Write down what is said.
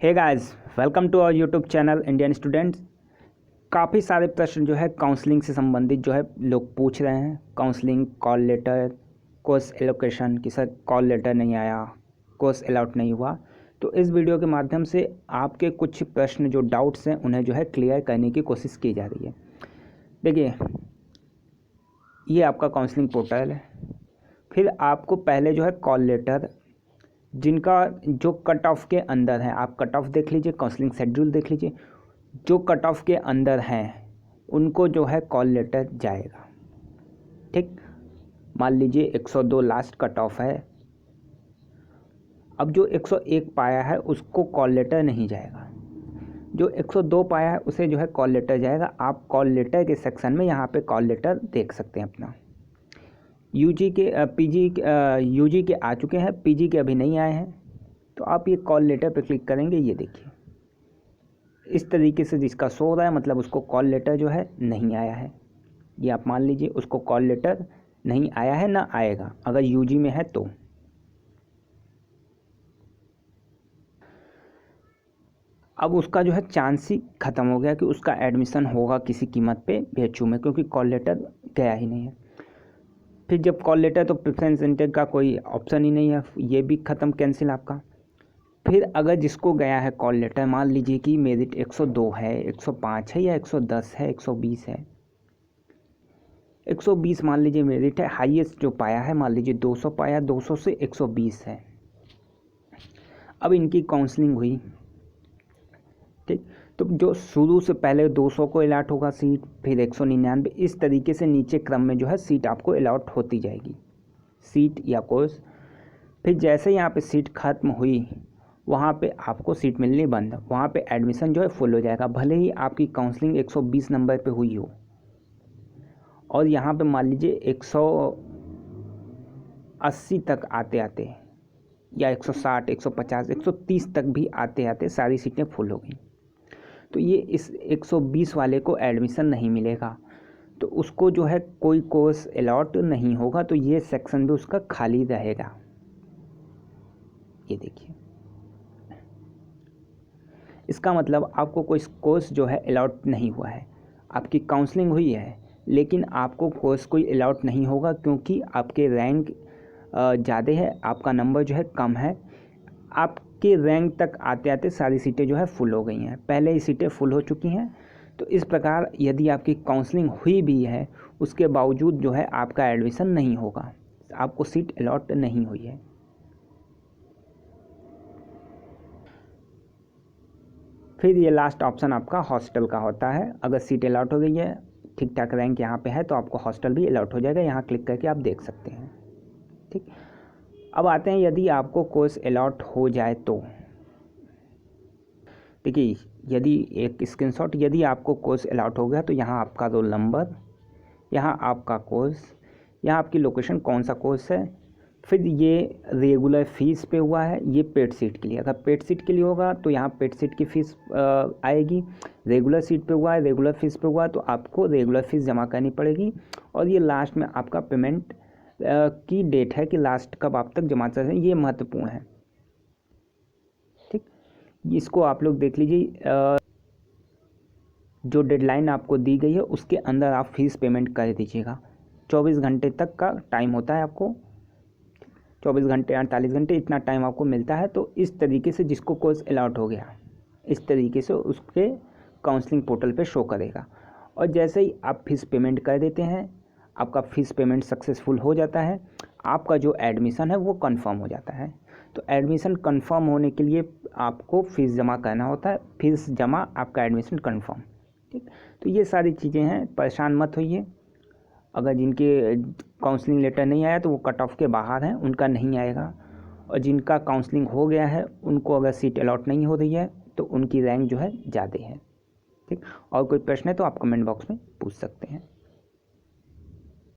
Hey guys, welcome to our YouTube channel Indian students. काफ़ी सारे प्रश्न जो है काउंसलिंग से संबंधित जो है लोग पूछ रहे हैं। Counselling, call letter, course allocation कि सर कॉल लेटर नहीं आया, कोर्स अलॉट नहीं हुआ। तो इस वीडियो के माध्यम से आपके कुछ प्रश्न जो डाउट्स हैं उन्हें जो है क्लियर करने की कोशिश की जा रही है। देखिए, ये आपका काउंसलिंग पोर्टल है। फिर आपको पहले जो है कॉल लेटर, जिनका जो कट ऑफ के अंदर है, आप कट ऑफ देख लीजिए, काउंसलिंग शेड्यूल देख लीजिए, जो कट ऑफ के अंदर हैं उनको जो है कॉल लेटर जाएगा। ठीक, मान लीजिए 102 लास्ट कट ऑफ है। अब जो 101 पाया है उसको कॉल लेटर नहीं जाएगा, जो 102 पाया है उसे जो है कॉल लेटर जाएगा। आप कॉल लेटर के सेक्शन में यहाँ पे कॉल लेटर देख सकते हैं अपना। यूजी के यूजी के आ चुके हैं, पीजी के अभी नहीं आए हैं। तो आप ये कॉल लेटर पे क्लिक करेंगे, ये देखिए इस तरीके से जिसका शो हो रहा है, मतलब उसको कॉल लेटर जो है नहीं आया है। ये आप मान लीजिए उसको कॉल लेटर नहीं आया है, ना आएगा अगर यूजी में है तो। अब उसका जो है चांस ही ख़त्म हो गया कि उसका एडमिशन होगा किसी कीमत पे भेचू में, क्योंकि कॉल लेटर गया ही नहीं है। फिर जब कॉल लेटर तो प्रेफरेंस इंटेक का कोई ऑप्शन ही नहीं है, ये भी ख़त्म, कैंसिल आपका। फिर अगर जिसको गया है कॉल लेटर, मान लीजिए कि मेरिट 102 है, 105 है, या 110 है, 120 है, 120 मान लीजिए मेरिट है। हाईएस्ट जो पाया है मान लीजिए 200 पाया, 200 से 120 है। अब इनकी काउंसलिंग हुई, ठीक। तो जो शुरू से पहले 200 को अलॉट होगा सीट, फिर 199, इस तरीके से नीचे क्रम में जो है सीट आपको अलॉट होती जाएगी, सीट या कोर्स। फिर जैसे यहाँ पे सीट ख़त्म हुई, वहाँ पे आपको सीट मिलनी बंद, वहाँ पे एडमिशन जो है फुल हो जाएगा। भले ही आपकी काउंसलिंग 120 नंबर पे हुई हो और यहाँ पे मान लीजिए 180 तक आते आते, या 160, 150, 130 तक भी आते आते सारी सीटें फुल हो गई, तो ये इस 120 वाले को एडमिशन नहीं मिलेगा, तो उसको जो है कोई कोर्स अलॉट नहीं होगा, तो ये सेक्शन भी उसका खाली रहेगा। ये देखिए, इसका मतलब आपको कोई कोर्स जो है अलॉट नहीं हुआ है। आपकी काउंसलिंग हुई है लेकिन आपको कोर्स कोई अलॉट नहीं होगा, क्योंकि आपके रैंक ज़्यादा है, आपका नंबर जो है कम है। आपके रैंक तक आते आते सारी सीटें जो है फुल हो गई हैं, पहले ही सीटें फुल हो चुकी हैं। तो इस प्रकार यदि आपकी काउंसलिंग हुई भी है, उसके बावजूद जो है आपका एडमिशन नहीं होगा, आपको सीट अलॉट नहीं हुई है। फिर ये लास्ट ऑप्शन आपका हॉस्टल का होता है। अगर सीट अलॉट हो गई है, ठीक ठाक रैंक यहाँ पे है, तो आपको हॉस्टल भी अलॉट हो जाएगा। यहाँ क्लिक करके आप देख सकते हैं, ठीक। अब आते हैं यदि आपको कोर्स अलॉट हो जाए तो। देखिए, यदि एक स्क्रीनशॉट, यदि आपको कोर्स अलॉट हो गया तो यहाँ आपका रोल नंबर, यहाँ आपका कोर्स, यहाँ आपकी लोकेशन कौन सा कोर्स है, फिर ये रेगुलर फ़ीस पे हुआ है, ये पेड सीट के लिए। अगर पेड सीट के लिए होगा तो यहाँ पेड सीट की फ़ीस आएगी। रेगुलर सीट पे हुआ है, रेगुलर फ़ीस पे हुआ है, तो आपको रेगुलर फ़ीस जमा करनी पड़ेगी। और ये लास्ट में आपका पेमेंट की डेट है कि लास्ट कब आप तक जमा कर सकते हैं, ये महत्वपूर्ण है, ठीक। इसको आप लोग देख लीजिए, जो डेडलाइन आपको दी गई है उसके अंदर आप फीस पेमेंट कर दीजिएगा। 24 घंटे तक का टाइम होता है आपको, 24 घंटे 48 घंटे इतना टाइम आपको मिलता है। तो इस तरीके से जिसको कोर्स अलॉट हो गया, इस तरीके से उसके काउंसलिंग पोर्टल पे शो करेगा। और जैसे ही आप फीस पेमेंट कर देते हैं, आपका फ़ीस पेमेंट सक्सेसफुल हो जाता है, आपका जो एडमिशन है वो कंफर्म हो जाता है। तो एडमिशन कंफर्म होने के लिए आपको फ़ीस जमा करना होता है, फीस जमा आपका एडमिशन कंफर्म, ठीक। तो ये सारी चीज़ें हैं, परेशान मत होइए। अगर जिनके काउंसलिंग लेटर नहीं आया तो वो कट ऑफ के बाहर हैं, उनका नहीं आएगा। और जिनका काउंसलिंग हो गया है, उनको अगर सीट अलॉट नहीं हो रही है तो उनकी रैंक जो है ज़्यादा है, ठीक। और कोई प्रश्न है तो आप कमेंट बॉक्स में पूछ सकते हैं।